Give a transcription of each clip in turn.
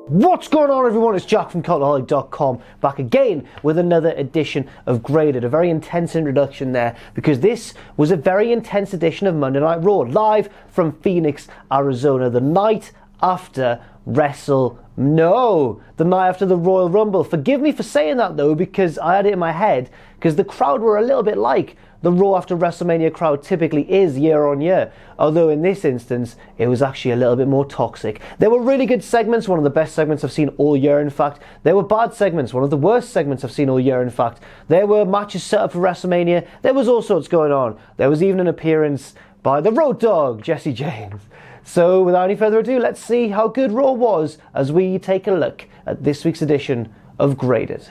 What's going on, everyone? It's Jack from Cultaholic.com, back again with another edition of Graded. A very intense introduction there, because this was a very intense edition of Monday Night Raw, live from Phoenix, Arizona, the night after the night after the Royal Rumble. Forgive me for saying that though, because I had it in my head, because the crowd were a little bit like the Raw after WrestleMania crowd typically is year on year, although in this instance it was actually a little bit more toxic. There were really good segments, one of the best segments I've seen all year in fact. There were bad segments, one of the worst segments I've seen all year in fact. There were matches set up for WrestleMania, there was all sorts going on. There was even an appearance by the Road Dogg, Jesse James. So without any further ado, let's see how good Raw was as we take a look at this week's edition of Graded.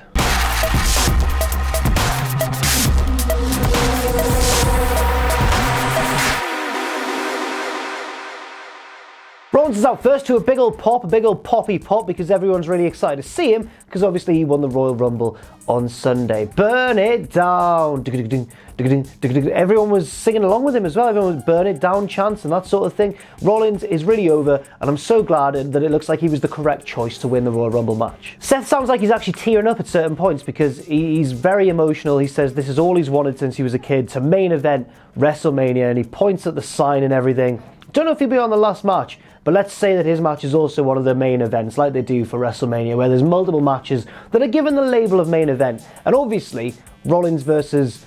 Rollins is out first to a big old pop, a big old poppy pop, because everyone's really excited to see him, because obviously he won the Royal Rumble on Sunday. Burn it down. Everyone was singing along with him as well. Everyone was burn it down chants and that sort of thing. Rollins is really over, and I'm so glad that it looks like he was the correct choice to win the Royal Rumble match. Seth sounds like he's actually tearing up at certain points, because he's very emotional. He says this is all he's wanted since he was a kid, to main event WrestleMania, and he points at the sign and everything. Don't know if he'll be on the last match, but let's say that his match is also one of the main events, like they do for WrestleMania, where there's multiple matches that are given the label of main event. And obviously, Rollins versus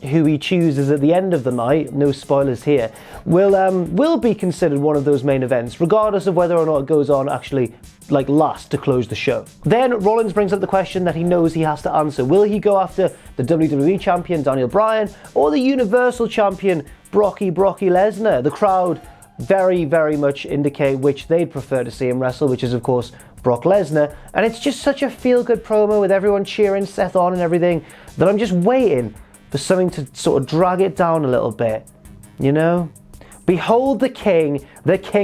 who he chooses at the end of the night, no spoilers here, will be considered one of those main events, regardless of whether or not it goes on actually like last to close the show. Then Rollins brings up the question that he knows he has to answer. Will he go after the WWE champion, Daniel Bryan, or the Universal champion, Brocky Lesnar? The crowd very, very much indicate which they'd prefer to see him wrestle, which is of course Brock Lesnar. And it's just such a feel-good promo with everyone cheering Seth on and everything, that I'm just waiting for something to sort of drag it down a little bit, you know? Behold the King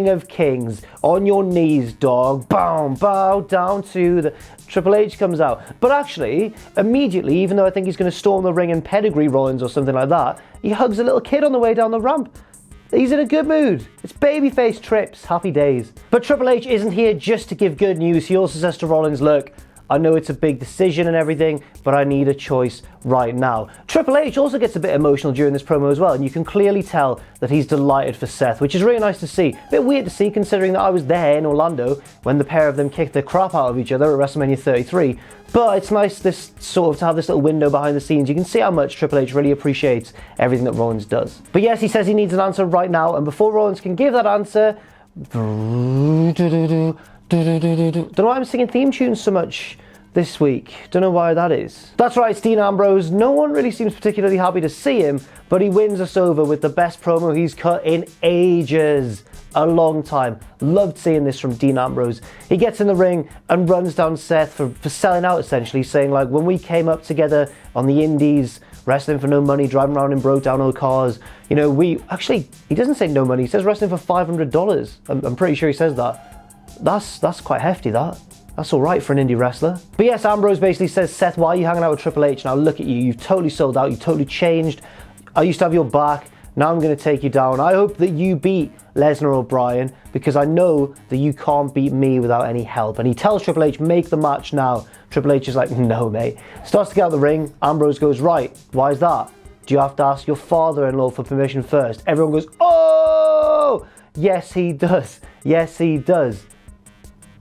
of Kings, on your knees, dog. Bow down to the... Triple H comes out. But actually, immediately, even though I think he's going to storm the ring and pedigree Rollins or something like that, he hugs a little kid on the way down the ramp. He's in a good mood. It's babyface trips, happy days. But Triple H isn't here just to give good news. He also says to Rollins, look, I know it's a big decision and everything, but I need a choice right now. Triple H also gets a bit emotional during this promo as well, and you can clearly tell that he's delighted for Seth, which is really nice to see. A bit weird to see, considering that I was there in Orlando when the pair of them kicked the crap out of each other at WrestleMania 33. But it's nice this sort of to have this little window behind the scenes. You can see how much Triple H really appreciates everything that Rollins does. But yes, he says he needs an answer right now, and before Rollins can give that answer... Don't know why I'm singing theme tunes so much this week. Don't know why that is. That's right, it's Dean Ambrose. No one really seems particularly happy to see him, but he wins us over with the best promo he's cut in ages. A long time. Loved seeing this from Dean Ambrose. He gets in the ring and runs down Seth for selling out, essentially, saying like, when we came up together on the indies, wrestling for no money, driving around in broke down old cars, you know, he doesn't say no money, he says wrestling for $500. I'm pretty sure he says that. That's quite hefty, that. That's all right for an indie wrestler. But yes, Ambrose basically says, Seth, why are you hanging out with Triple H? Now look at you, you've totally sold out, you've totally changed. I used to have your back, now I'm going to take you down. I hope that you beat Lesnar or Bryan, because I know that you can't beat me without any help. And he tells Triple H, make the match now. Triple H is like, no mate. Starts to get out of the ring, Ambrose goes, right, why is that? Do you have to ask your father-in-law for permission first? Everyone goes, oh! Yes he does, yes he does.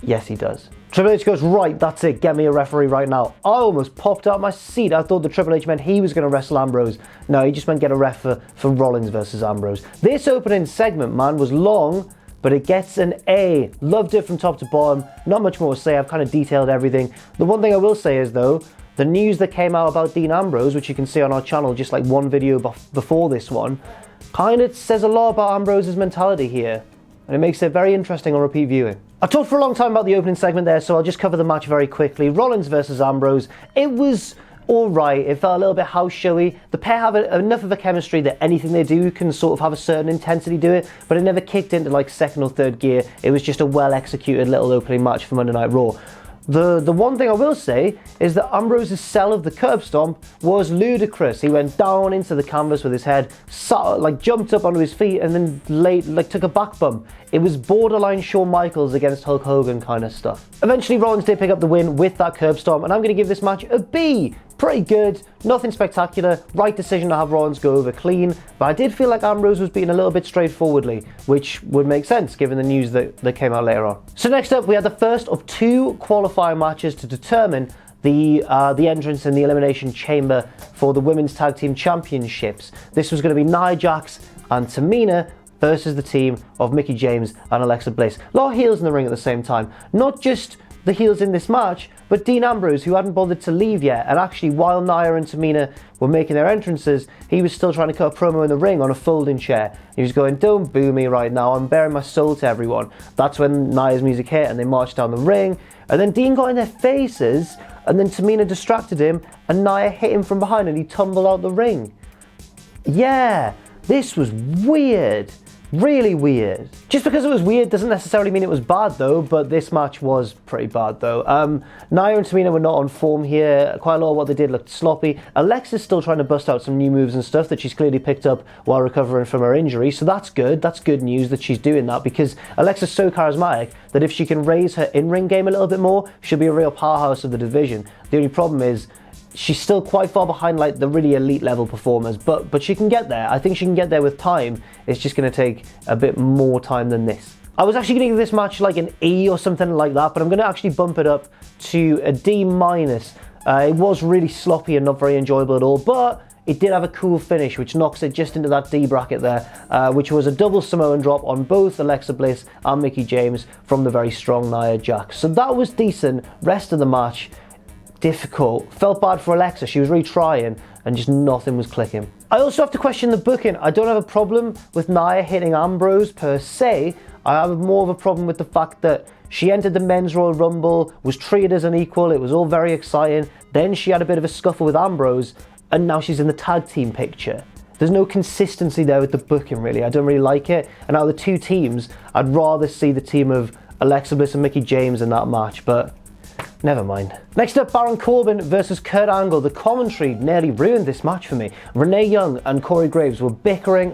Yes he does. Triple H goes, right, that's it, get me a referee right now. I almost popped out my seat. I thought the Triple H meant he was going to wrestle Ambrose. No, he just meant get a ref for Rollins versus Ambrose. This opening segment, man, was long, but it gets an A. Loved it from top to bottom. Not much more to say, I've kind of detailed everything. The one thing I will say is, though, the news that came out about Dean Ambrose, which you can see on our channel, just like one video before this one, kind of says a lot about Ambrose's mentality here. And it makes it very interesting on repeat viewing. I've talked for a long time about the opening segment there, so I'll just cover the match very quickly. Rollins versus Ambrose. It was alright. It felt a little bit house showy. The pair have enough of a chemistry that anything they do can sort of have a certain intensity to it, but it never kicked into like second or third gear. It was just a well executed little opening match for Monday Night Raw. The one thing I will say is that Ambrose's sell of the curb stomp was ludicrous. He went down into the canvas with his head, jumped up onto his feet, and then took a back bump. It was borderline Shawn Michaels against Hulk Hogan kind of stuff. Eventually, Rollins did pick up the win with that curb stomp, and I'm going to give this match a B. Pretty good, nothing spectacular, right decision to have Rollins go over clean, but I did feel like Ambrose was beaten a little bit straightforwardly, which would make sense given the news that came out later on. So next up, we had the first of 2 qualifying matches to determine the entrance in the Elimination Chamber for the Women's Tag Team Championships. This was going to be Nia Jax and Tamina versus the team of Mickie James and Alexa Bliss. A lot of heels in the ring at the same time. Not just the heels in this match, but Dean Ambrose, who hadn't bothered to leave yet, and actually while Nia and Tamina were making their entrances, he was still trying to cut a promo in the ring on a folding chair. He was going, "Don't boo me right now, I'm bearing my soul to everyone." That's when Nia's music hit and they marched down the ring, and then Dean got in their faces, and then Tamina distracted him, and Nia hit him from behind and he tumbled out the ring. Yeah, this was weird. Really weird. Just because it was weird doesn't necessarily mean it was bad though, but this match was pretty bad though. Nia and Tamina were not on form here. Quite a lot of what they did looked sloppy. Alexa's still trying to bust out some new moves and stuff that she's clearly picked up while recovering from her injury, so that's good. That's good news that she's doing that, because Alexa's so charismatic that if she can raise her in-ring game a little bit more, she'll be a real powerhouse of the division. The only problem is she's still quite far behind like the really elite level performers, but she can get there. I think she can get there with time. It's just going to take a bit more time than this. I was actually going to give this match like an E or something like that, but I'm going to actually bump it up to a D-. It was really sloppy and not very enjoyable at all, but it did have a cool finish, which knocks it just into that D bracket there, which was a double Samoan drop on both Alexa Bliss and Mickie James from the very strong Nia Jax. So that was decent. Rest of the match, difficult. Felt bad for Alexa. She was really trying and just nothing was clicking. I also have to question the booking. I don't have a problem with Nia hitting Ambrose per se. I have more of a problem with the fact that she entered the Men's Royal Rumble, was treated as an equal, it was all very exciting. Then she had a bit of a scuffle with Ambrose, and now she's in the tag team picture. There's no consistency there with the booking, really. I don't really like it. And out of the 2 teams, I'd rather see the team of Alexa Bliss and Mickie James in that match, but never mind. Next up, Baron Corbin versus Kurt Angle. The commentary nearly ruined this match for me. Renee Young and Corey Graves were bickering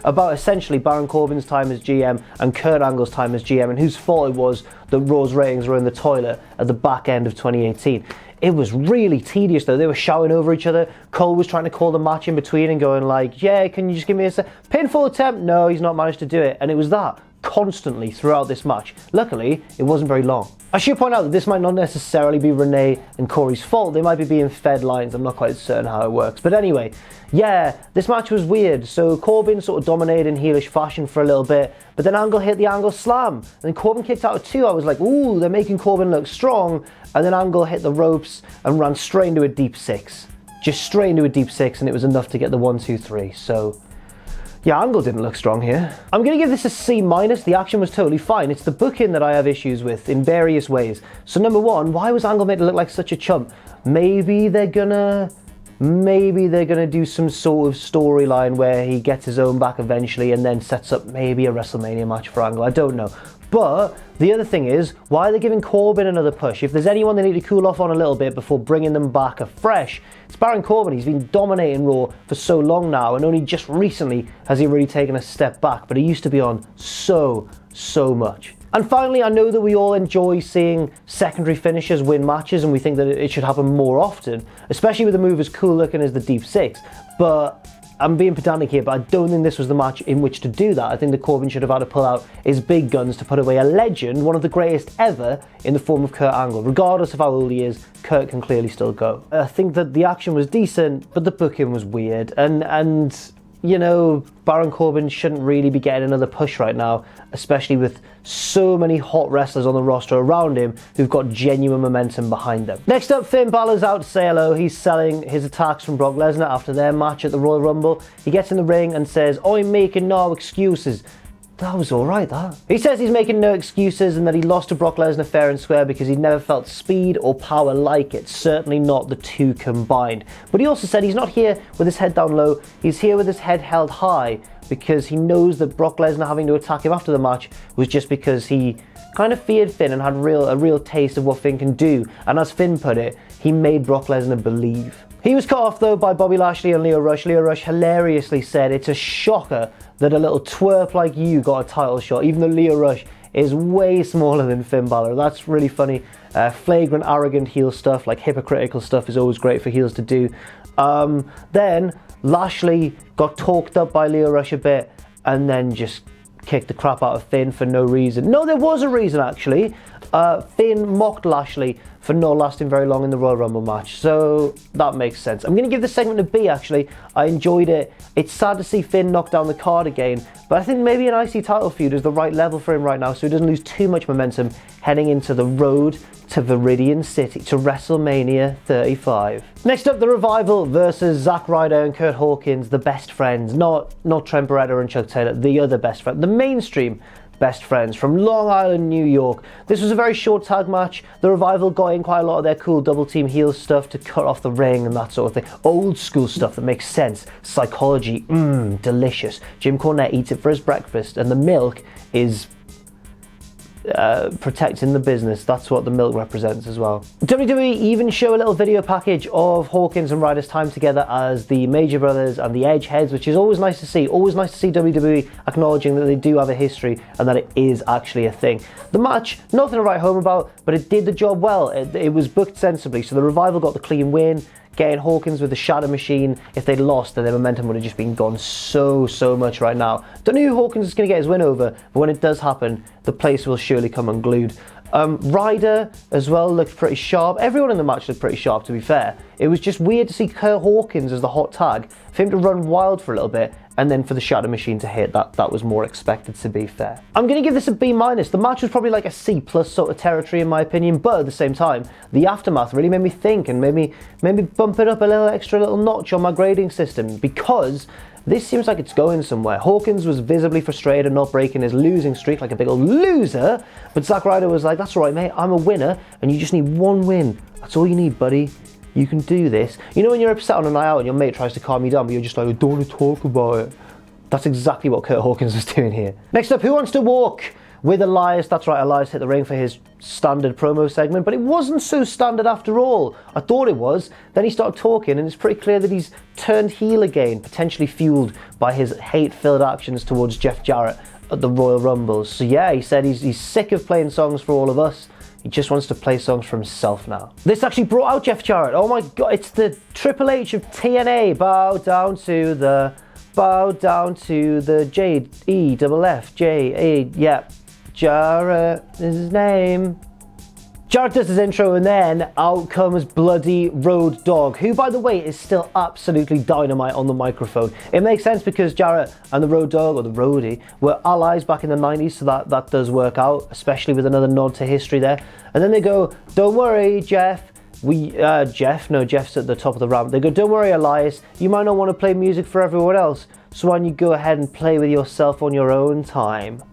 about essentially Baron Corbin's time as GM and Kurt Angle's time as GM, and whose fault it was that Raw's ratings were in the toilet at the back end of 2018. It was really tedious though. They were shouting over each other. Cole was trying to call the match in between and going like, "Yeah, can you just give me a pinfall attempt?" No, he's not managed to do it. And it was that constantly throughout this match. Luckily, it wasn't very long. I should point out that this might not necessarily be Renee and Corey's fault. They might be being fed lines. I'm not quite certain how it works. But anyway, yeah, this match was weird. So Corbin sort of dominated in heelish fashion for a little bit, but then Angle hit the Angle Slam. And then Corbin kicked out of 2. I was like, ooh, they're making Corbin look strong. And then Angle hit the ropes and ran straight into a deep 6. Just straight into a deep 6, and it was enough to get the 1, 2, 3. So yeah, Angle didn't look strong here. I'm going to give this a C-. The action was totally fine. It's the booking that I have issues with in various ways. So number 1, why was Angle made to look like such a chump? Maybe they're gonna do some sort of storyline where he gets his own back eventually and then sets up maybe a WrestleMania match for Angle. I don't know. But the other thing is, why are they giving Corbin another push? If there's anyone they need to cool off on a little bit before bringing them back afresh, it's Baron Corbin. He's been dominating Raw for so long now, and only just recently has he really taken a step back, but he used to be on so much. And finally, I know that we all enjoy seeing secondary finishers win matches, and we think that it should happen more often, especially with a move as cool looking as the Deep 6, but I'm being pedantic here, but I don't think this was the match in which to do that. I think that Corbin should have had to pull out his big guns to put away a legend, one of the greatest ever, in the form of Kurt Angle. Regardless of how old he is, Kurt can clearly still go. I think that the action was decent, but the booking was weird. And you know, Baron Corbin shouldn't really be getting another push right now, especially with so many hot wrestlers on the roster around him who've got genuine momentum behind them. Next up, Finn Balor's out to say hello. He's selling his attacks from Brock Lesnar after their match at the Royal Rumble. He gets in the ring and says, "I'm making no excuses." That was alright, that. He says he's making no excuses and that he lost to Brock Lesnar fair and square because he'd never felt speed or power like it. Certainly not the two combined. But he also said he's not here with his head down low, he's here with his head held high, because he knows that Brock Lesnar having to attack him after the match was just because he kind of feared Finn and had a real taste of what Finn can do. And as Finn put it, he made Brock Lesnar believe. He was cut off though by Bobby Lashley and Lio Rush. Lio Rush hilariously said, "It's a shocker that a little twerp like you got a title shot," even though Lio Rush is way smaller than Finn Bálor. That's really funny. Flagrant, arrogant heel stuff, like hypocritical stuff, is always great for heels to do. Then Lashley got talked up by Lio Rush a bit and then just kicked the crap out of Finn for no reason. No, there was a reason actually. Finn mocked Lashley for not lasting very long in the Royal Rumble match, so that makes sense. I'm going to give this segment a B actually. I enjoyed it. It's sad to see Finn knock down the card again, but I think maybe an IC title feud is the right level for him right now, so he doesn't lose too much momentum heading into the road to Viridian City, to WrestleMania 35. Next up, The Revival versus Zack Ryder and Curt Hawkins, the best friends. Not Trent Beretta and Chuck Taylor, the other best friend, the mainstream best friends from Long Island, New York. This was a very short tag match. The Revival got in quite a lot of their cool double team heel stuff to cut off the ring and that sort of thing. Old school stuff that makes sense. Psychology, delicious. Jim Cornette eats it for his breakfast, and the milk is protecting the business. That's what the milk represents as well. WWE even show a little video package of Hawkins and Ryder's time together as the Major Brothers and the Edge Heads, which is always nice to see. Always nice to see WWE acknowledging that they do have a history and that it is actually a thing. The match, nothing to write home about, but it did the job well. It was booked sensibly, so the Revival got the clean win. Getting Hawkins with the Shadow Machine, if they'd lost, then their momentum would have just been gone so much right now. Don't know who Hawkins is going to get his win over, but when it does happen, the place will surely come unglued. Ryder as well looked pretty sharp. Everyone in the match looked pretty sharp, to be fair. It was just weird to see Curt Hawkins as the hot tag, for him to run wild for a little bit, and then for the Shadow Machine to hit. That was more expected, to be fair. I'm going to give this a B-. The match was probably like a C+ sort of territory in my opinion, but at the same time, the aftermath really made me think and made me bump it up a little notch on my grading system, because this seems like it's going somewhere. Hawkins was visibly frustrated at not breaking his losing streak like a big old loser, but Zack Ryder was like, "That's all right, mate, I'm a winner, and you just need one win. That's all you need, buddy. You can do this." You know when you're upset on a night out and your mate tries to calm you down, but you're just like, "I don't want to talk about it." That's exactly what Curt Hawkins was doing here. Next up, Who Wants to Walk with Elias? That's right, Elias hit the ring for his standard promo segment, but it wasn't so standard after all. I thought it was. Then he started talking, and it's pretty clear that he's turned heel again, potentially fueled by his hate-filled actions towards Jeff Jarrett at the Royal Rumbles. So yeah, he said he's sick of playing songs for all of us. He just wants to play songs for himself now. This actually brought out Jeff Jarrett. Oh my god, it's the Triple H of TNA. Bow down to the J-E-F-F-J-A, yeah. Jarrett is his name. Jarrett does his intro, and then out comes bloody Road Dogg, who, by the way, is still absolutely dynamite on the microphone. It makes sense because Jarrett and the Road Dogg, or the Roadie, were allies back in the 90s, so that does work out, especially with another nod to history there. And then they go, "Don't worry, Jeff." Jeff's at the top of the ramp. They go, "Don't worry, Elias, you might not want to play music for everyone else, so why don't you go ahead and play with yourself on your own time."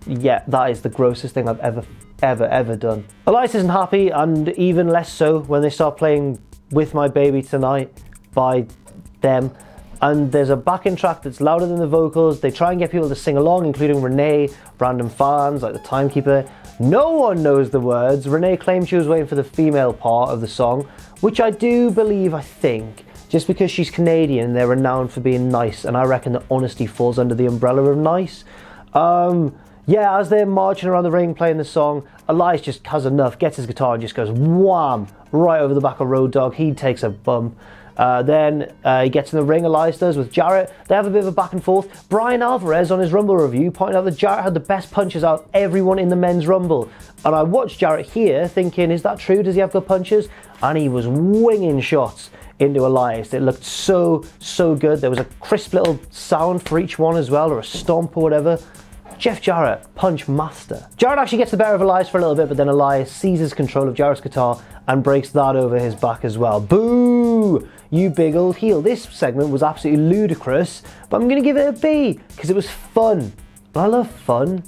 Yeah, that is the grossest thing I've ever done. Elias isn't happy, and even less so when they start playing With My Baby Tonight by them. And there's a backing track that's louder than the vocals. They try and get people to sing along, including Renee, random fans like the Timekeeper. No one knows the words. Renee claimed she was waiting for the female part of the song, which I do believe, I think, just because she's Canadian, they're renowned for being nice, and I reckon that honesty falls under the umbrella of nice. Yeah, as they're marching around the ring playing the song, Elias just has enough, gets his guitar and just goes wham, right over the back of Road Dogg. He takes a bump. Then he gets in the ring, Elias does, with Jarrett. They have a bit of a back and forth. Brian Alvarez on his Rumble review pointed out that Jarrett had the best punches out of everyone in the men's Rumble. And I watched Jarrett here thinking, is that true? Does he have good punches? And he was winging shots into Elias. It looked so good. There was a crisp little sound for each one as well, or a stomp or whatever. Jeff Jarrett, punch master. Jarrett actually gets the better of Elias for a little bit, but then Elias seizes control of Jarrett's guitar and breaks that over his back as well. Boo! You big old heel. This segment was absolutely ludicrous, but I'm going to give it a B because it was fun. And I love fun.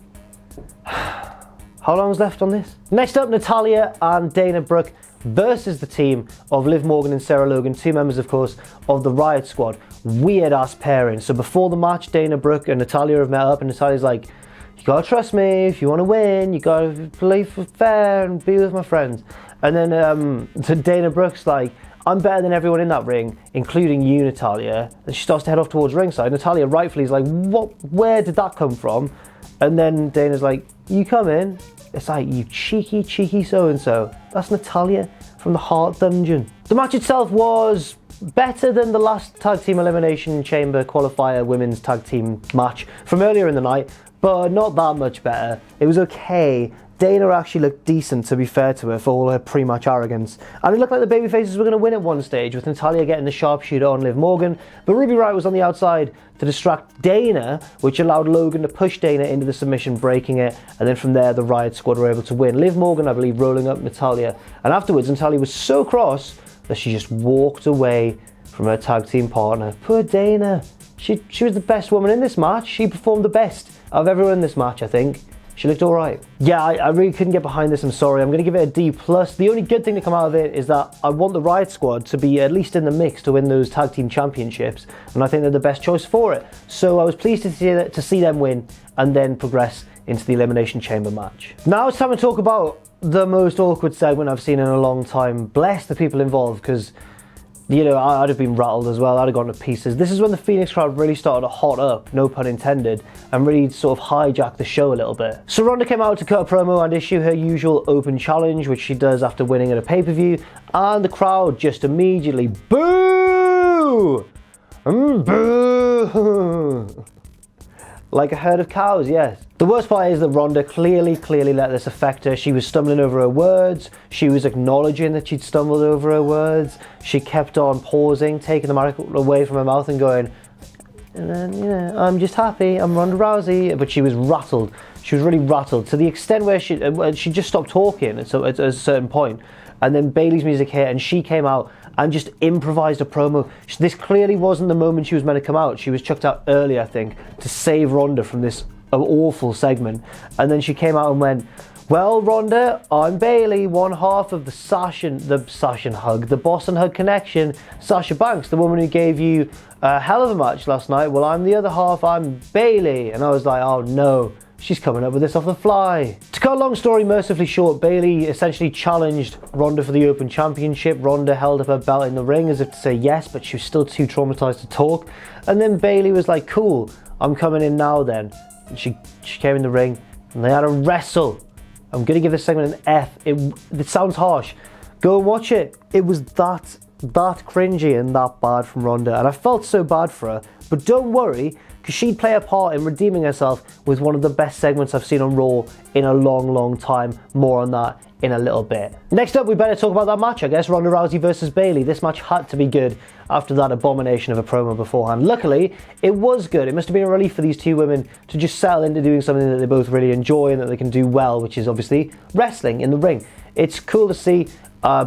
How long is left on this? Next up, Natalya and Dana Brooke versus the team of Liv Morgan and Sarah Logan, two members, of course, of the Riott Squad. weird ass pairing. So before the match, Dana Brooke and Natalya have met up, and Natalya's like, you gotta trust me, if you wanna win, you gotta play fair and be with my friends. And then so Dana Brooke's like, I'm better than everyone in that ring, including you, Natalya. And she starts to head off towards ringside. Natalya rightfully is like, what? Where did that come from? And then Dana's like, you come in. It's like, you cheeky, cheeky so-and-so. That's Natalya from the Heart Dungeon. The match itself was better than the last Tag Team Elimination Chamber Qualifier Women's Tag Team match from earlier in the night, but not that much better. It was okay. Dana actually looked decent, to be fair to her, for all her pre-match arrogance. And it looked like the babyfaces were going to win at one stage, with Natalya getting the sharpshooter on Liv Morgan, but Ruby Riott was on the outside to distract Dana, which allowed Logan to push Dana into the submission, breaking it, and then from there the Riott squad were able to win. Liv Morgan, I believe, rolling up Natalya, and afterwards Natalya was so cross that she just walked away from her tag team partner. Poor Dana. She was the best woman in this match. She performed the best out of everyone in this match, I think. She looked alright. Yeah, I really couldn't get behind this, I'm sorry. I'm going to give it a D+. The only good thing to come out of it is that I want the Riott squad to be at least in the mix to win those tag team championships, and I think they're the best choice for it. So I was pleased to see them win and then progress into the Elimination Chamber match. Now it's time to talk about the most awkward segment I've seen in a long time. Bless the people involved, because you know, I'd have been rattled as well. I'd have gone to pieces. This is when the Phoenix crowd really started to hot up, no pun intended, and really sort of hijacked the show a little bit. So Ronda came out to cut a promo and issue her usual open challenge, which she does after winning at a pay-per-view, and the crowd just immediately boo! Boo! Like a herd of cows, yes. The worst part is that Ronda clearly let this affect her. She was stumbling over her words. She was acknowledging that she'd stumbled over her words. She kept on pausing, taking the mic away from her mouth and going, and then, you know, I'm just happy, I'm Ronda Rousey. But she was rattled. She was really rattled to the extent where she just stopped talking at a certain point. And then Bayley's music hit and she came out and just improvised a promo. This clearly wasn't the moment she was meant to come out. She was chucked out early, I think, to save Ronda from this awful segment. And then she came out and went, well, Ronda, I'm Bayley, one half of the Sasha Hug, the Boston Hug connection, Sasha Banks, the woman who gave you a hell of a match last night. Well, I'm the other half, I'm Bayley. And I was like, oh no. She's coming up with this off the fly. To cut a long story mercifully short, Bayley essentially challenged Ronda for the Open Championship. Ronda held up her belt in the ring as if to say yes, but she was still too traumatized to talk. And then Bayley was like, cool, I'm coming in now then. And she came in the ring and they had a wrestle. I'm gonna give this segment an F. It sounds harsh. Go and watch it. It was that cringy and that bad from Ronda. And I felt so bad for her, but don't worry, because she'd play a part in redeeming herself with one of the best segments I've seen on Raw in a long time. More on that in a little bit. Next up, we better talk about that match, I guess. Ronda Rousey versus Bayley. This match had to be good after that abomination of a promo beforehand. Luckily, it was good. It must have been a relief for these two women to just settle into doing something that they both really enjoy and that they can do well, which is obviously wrestling in the ring. It's cool to see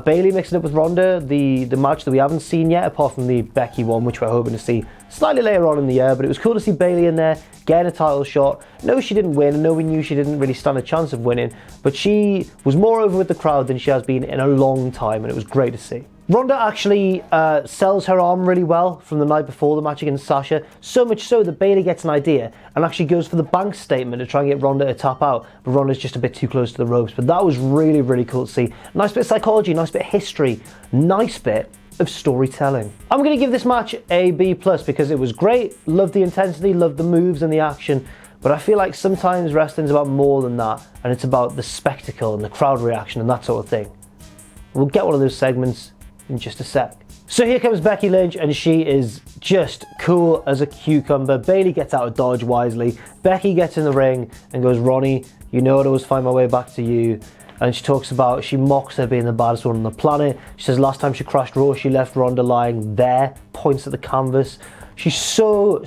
Bayley mixing up with Ronda, the match that we haven't seen yet, apart from the Becky one, which we're hoping to see slightly later on in the year. But it was cool to see Bayley in there, getting a title shot. No, she didn't win, and no, we knew she didn't really stand a chance of winning, but she was more over with the crowd than she has been in a long time, and it was great to see. Ronda actually sells her arm really well from the night before the match against Sasha, so much so that Bayley gets an idea and actually goes for the bank statement to try and get Ronda to tap out, but Ronda's just a bit too close to the ropes. But that was really cool to see. Nice bit of psychology, nice bit of history, nice bit of storytelling. I'm going to give this match a B+, because it was great, loved the intensity, loved the moves and the action, but I feel like sometimes wrestling's about more than that, and it's about the spectacle and the crowd reaction and that sort of thing. We'll get one of those segments in just a sec. So here comes Becky Lynch, and she is just cool as a cucumber. Bayley gets out of dodge wisely. Becky gets in the ring and goes, Ronnie, you know I'd always find my way back to you. And she talks about, she mocks her being the baddest one on the planet. She says last time she crashed Raw, she left Ronda lying there, points at the canvas. She's so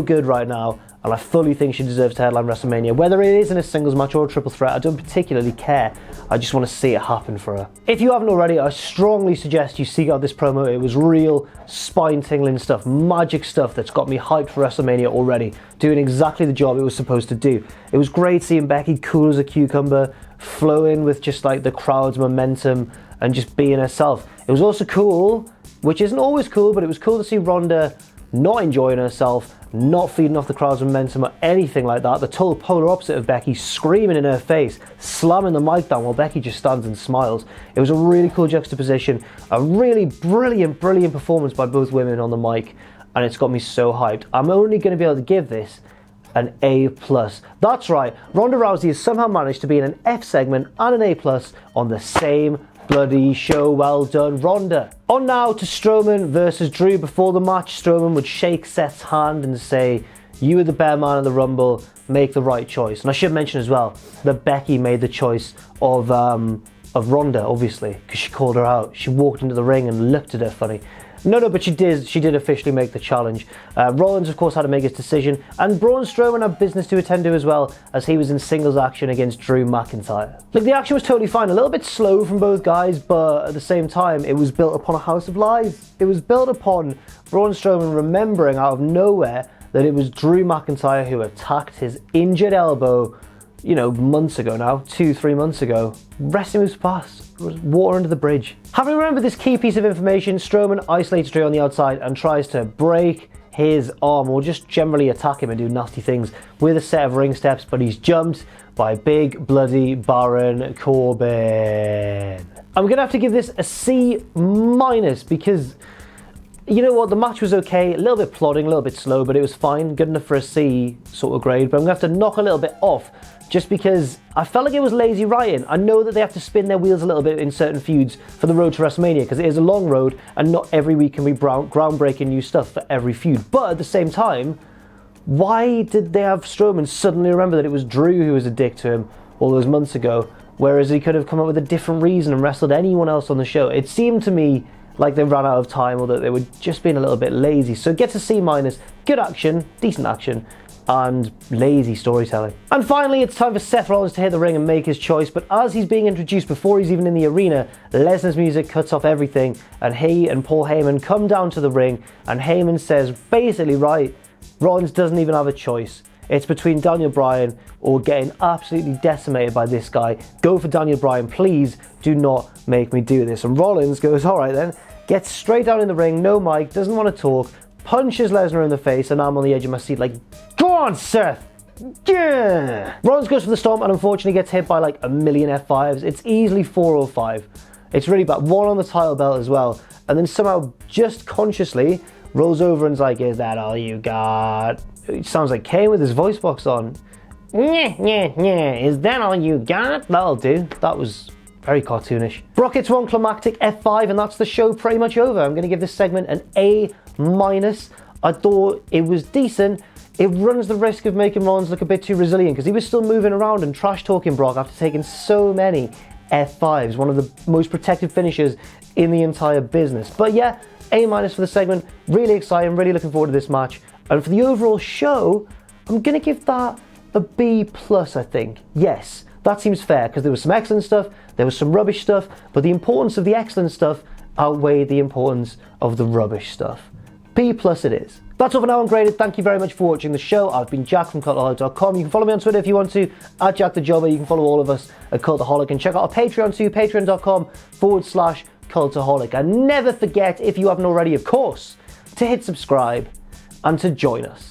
good right now, and I fully think she deserves to headline WrestleMania. Whether it is in a singles match or a triple threat, I don't particularly care. I just want to see it happen for her. If you haven't already, I strongly suggest you seek out this promo. It was real, spine-tingling stuff, magic stuff that's got me hyped for WrestleMania already, doing exactly the job it was supposed to do. It was great seeing Becky cool as a cucumber, flowing with just like the crowd's momentum and just being herself. It was also cool, which isn't always cool, but it was cool to see Ronda not enjoying herself, not feeding off the crowd's momentum or anything like that. The total polar opposite of Becky, screaming in her face, slamming the mic down while Becky just stands and smiles. It was a really cool juxtaposition, a really brilliant performance by both women on the mic, and it's got me so hyped. I'm only going to be able to give this an A+. That's right, Ronda Rousey has somehow managed to be in an F segment and an A+ on the same bloody show. Well done, Ronda. On now to Strowman versus Drew. Before the match, Strowman would shake Seth's hand and say, "You were the better man in the Rumble, make the right choice." And I should mention as well that Becky made the choice of Ronda, obviously, because she called her out. She walked into the ring and looked at her funny. No, but she did officially make the challenge. Rollins, of course, had to make his decision, and Braun Strowman had business to attend to as well, as he was in singles action against Drew McIntyre. Look, the action was totally fine, a little bit slow from both guys, but at the same time, it was built upon a house of lies. It was built upon Braun Strowman remembering out of nowhere that it was Drew McIntyre who attacked his injured elbow, you know, months ago now, 2-3 months ago. Wrestling was past. It was water under the bridge. Having remembered this key piece of information, Strowman isolates Drew on the outside and tries to break his arm, or just generally attack him and do nasty things with a set of ring steps, but he's jumped by big bloody Baron Corbin. I'm gonna have to give this a C- because, you know what, the match was okay, a little bit plodding, a little bit slow, but it was fine, good enough for a C sort of grade. But I'm gonna have to knock a little bit off just because I felt like it was lazy writing. I know that they have to spin their wheels a little bit in certain feuds for the road to WrestleMania, because it is a long road and not every week can be groundbreaking new stuff for every feud. But at the same time, why did they have Strowman suddenly remember that it was Drew who was a dick to him all those months ago, whereas he could have come up with a different reason and wrestled anyone else on the show? It seemed to me like they ran out of time, or that they were just being a little bit lazy. So it gets a C-. Good action, decent action, and lazy storytelling. And finally, it's time for Seth Rollins to hit the ring and make his choice. But as he's being introduced, before he's even in the arena, Lesnar's music cuts off everything, and he and Paul Heyman come down to the ring, and Heyman says basically, right, Rollins doesn't even have a choice. It's between Daniel Bryan or getting absolutely decimated by this guy. Go for Daniel Bryan, please do not make me do this. And Rollins goes, all right then, gets straight down in the ring, no mic, doesn't want to talk, punches Lesnar in the face, and I'm on the edge of my seat like, go on, Seth! Yeah! Rollins goes for the stomp and unfortunately gets hit by like a million F5s. It's easily 4 or 5. It's really bad. One on the title belt as well. And then somehow, just consciously, rolls over and's like, is that all you got? It sounds like Kane with his voice box on. Yeah, is that all you got? That'll do. That was very cartoonish. Brock hits one climactic F5 and that's the show pretty much over. I'm going to give this segment an A-. I thought it was decent. It runs the risk of making Rollins look a bit too resilient, because he was still moving around and trash talking Brock after taking so many F5s, one of the most protected finishers in the entire business. But yeah, A- for the segment. Really exciting, really looking forward to this match. And for the overall show, I'm going to give that a B+, I think. Yes, that seems fair, because there was some excellent stuff, there was some rubbish stuff, but the importance of the excellent stuff outweighed the importance of the rubbish stuff. B+ it is. That's all for now on Graded. Thank you very much for watching the show. I've been Jack from cultaholic.com. You can follow me on Twitter if you want to, at Jack the Jobber. You can follow all of us at Cultaholic, and check out our Patreon too, patreon.com/cultaholic. And never forget, if you haven't already, of course, to hit subscribe and to join us.